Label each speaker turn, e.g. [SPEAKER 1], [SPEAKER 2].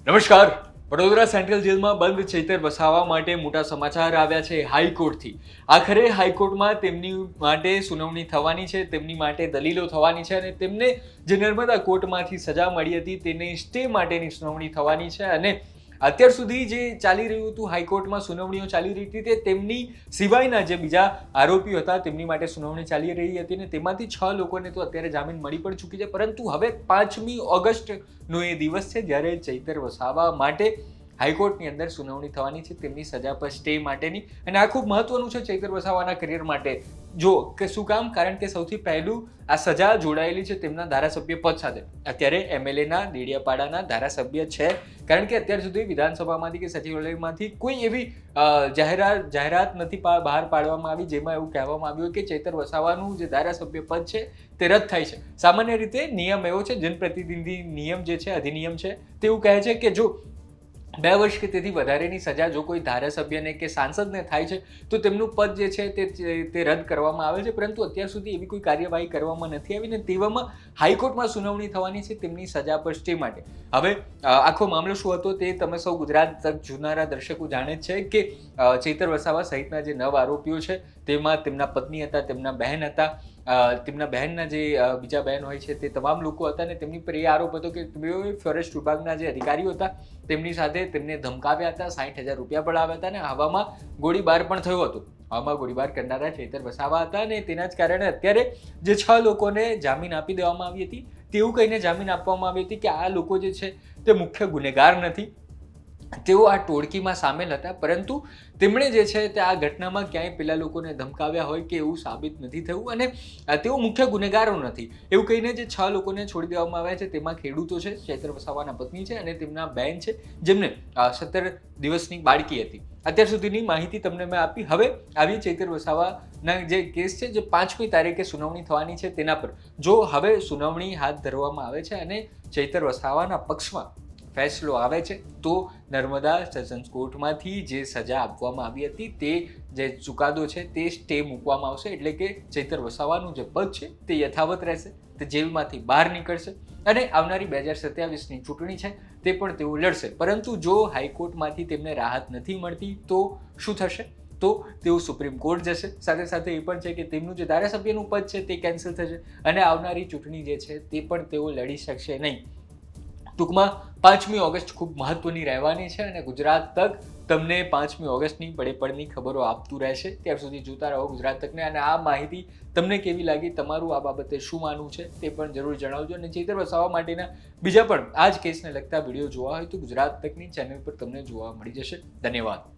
[SPEAKER 1] નમસ્કાર. વડોદરા સેન્ટ્રલ જેલમાં બંધ ચૈતર વસાવા માટે મોટા સમાચાર આવ્યા છે હાઈકોર્ટથી. આખરે હાઈકોર્ટમાં તેમની માટે સુનાવણી થવાની છે, તેમની માટે દલીલો થવાની છે અને તેમને જે નર્મદા કોર્ટમાંથી સજા મળી હતી તેને સ્ટે માટેની સુનાવણી થવાની છે. અને અત્યાર સુધી જે ચાલી રહ્યું હતું હાઈકોર્ટમાં સુનાવણીઓ ચાલી રહી હતી તે તેમની સિવાયના જે બીજા આરોપીઓ હતા તેમની માટે સુનાવણી ચાલી રહી હતી અને તેમાંથી 6 લોકોને તો અત્યારે જામીન મળી પણ ચૂકી છે. પરંતુ હવે 5મી ઓગસ્ટનો એ દિવસ છે જ્યારે ચૈતર વસાવા માટે હાઈકોર્ટની અંદર સુનાવણી થવાની છે, તેમની સજા પર સ્ટે માટેની. અને આ ખૂબ મહત્વનું છે ચૈતર વસાવાના કરિયર માટે. જો કે શું કામ? કારણ કે સૌથી પહેલું આ સજા જોડાયેલી છે તેમના ધારાસભ્ય પદ સાથે. અત્યારે એમએલએના દેડિયાપાડાના ધારાસભ્ય છે, કારણ કે અત્યાર સુધી વિધાનસભામાંથી કે સચિવાલયમાંથી કોઈ એવી જાહેરાત નથી બહાર પાડવામાં આવી જેમાં એવું કહેવામાં આવ્યું કે ચૈતર વસાવાનું જે ધારાસભ્ય પદ છે તે રદ થાય છે. સામાન્ય રીતે નિયમ એવો છે, જનપ્રતિનિધિ નિયમ જે છે, અધિનિયમ છે, તેવું કહે છે કે જો 2 વર્ષ કે તેથી વધારેની સજા જો કોઈ ધારાસભ્યને કે સાંસદને થાય છે તો તેમનું પદ જે છે તે રદ કરવામાં આવે છે. પરંતુ અત્યાર સુધી એવી કોઈ કાર્યવાહી કરવામાં નથી આવી ને તેવામાં હાઈકોર્ટમાં સુનાવણી થવાની છે તેમની સજા પર સ્ટે માટે. હવે આખો મામલો શું હતો તે તમે સૌ ગુજરાત તક જોનારા દર્શકો જાણે જ છે કે ચૈતર વસાવા સહિતના જે 9 આરોપીઓ છે તેમાં તેમના પત્ની હતા, તેમના બહેન હતા, તેમના બહેનના જે બીજા બહેન હોય છે તે તમામ લોકો હતા અને તેમની પર એ આરોપ હતો કે તેઓએ ફોરેસ્ટ વિભાગના જે અધિકારીઓ હતા તેમની સાથે તેમને ધમકાવ્યા હતા, 60,000 રૂપિયા પડાવ્યા હતા અને હવામાં ગોળીબાર પણ થયો હતો. હવામાં ગોળીબાર કરનારા ચૈતર વસાવા હતા અને તેના જ કારણે અત્યારે જે 6 લોકોને જામીન આપી દેવામાં આવી હતી તેવું કહીને જામીન આપવામાં આવી હતી કે આ લોકો જે છે તે મુખ્ય ગુનેગાર નથી, તેઓ આ ટોળકીમાં સામેલ હતા, પરંતુ તેમણે જે છે તે આ ઘટનામાં ક્યાંય પેલા લોકોને ધમકાવ્યા હોય કે એવું સાબિત નથી થયું અને તેઓ મુખ્ય ગુનેગારો નથી એવું કહીને જે 6 લોકોને છોડી દેવામાં આવ્યા છે તેમાં ખેડૂતો છે, ચૈતર વસાવાના પત્ની છે અને તેમના બહેન છે જેમને 17 દિવસની બાળકી હતી. અત્યાર સુધીની માહિતી તમને મેં આપી. હવે આવી ચૈતર વસાવાના જે કેસ છે જે 5મી તારીખે સુનાવણી થવાની છે તેના પર જો હવે સુનાવણી હાથ ધરવામાં આવે છે અને ચૈતર વસાવાના પક્ષમાં ફેસલો આવે છે તો નર્મદા સેશન્સ કોર્ટમાંથી જે સજા આપવામાં આવી હતી તે જે ચુકાદો છે તે સ્ટે મૂકવામાં આવશે. એટલે કે ચૈતર વસાવાનું જે પદ છે તે યથાવત રહેશે, તે જેલમાંથી બહાર નીકળશે અને આવનારી 2027ની ચૂંટણી છે તે પણ તેઓ લડશે. પરંતુ જો હાઈકોર્ટમાંથી તેમને રાહત નથી મળતી તો શું થશે? તો તેઓ સુપ્રીમ કોર્ટ જશે. સાથે સાથે એ પણ છે કે તેમનું જે ધારાસભ્યનું પદ છે તે કેન્સલ થશે અને આવનારી ચૂંટણી જે છે તે પણ તેઓ લડી શકશે નહીં. ટૂંકમાં 5મી ઓગસ્ટ ખૂબ મહત્વની રહેવાની છે અને ગુજરાત તક તમને 5મી ઓગસ્ટની પડે ખબરો આપતું રહેશે. ત્યાર સુધી જોતા રહો ગુજરાત તકને. અને આ માહિતી તમને કેવી લાગી, તમારું આ બાબતે શું માનવું છે તે પણ જરૂર જણાવજો. અને ચૈતર વસાવા માટેના બીજા પણ આ જ કેસને લગતા વિડીયો જોવા હોય તો ગુજરાત તકની ચેનલ પર તમને જોવા મળી જશે. ધન્યવાદ.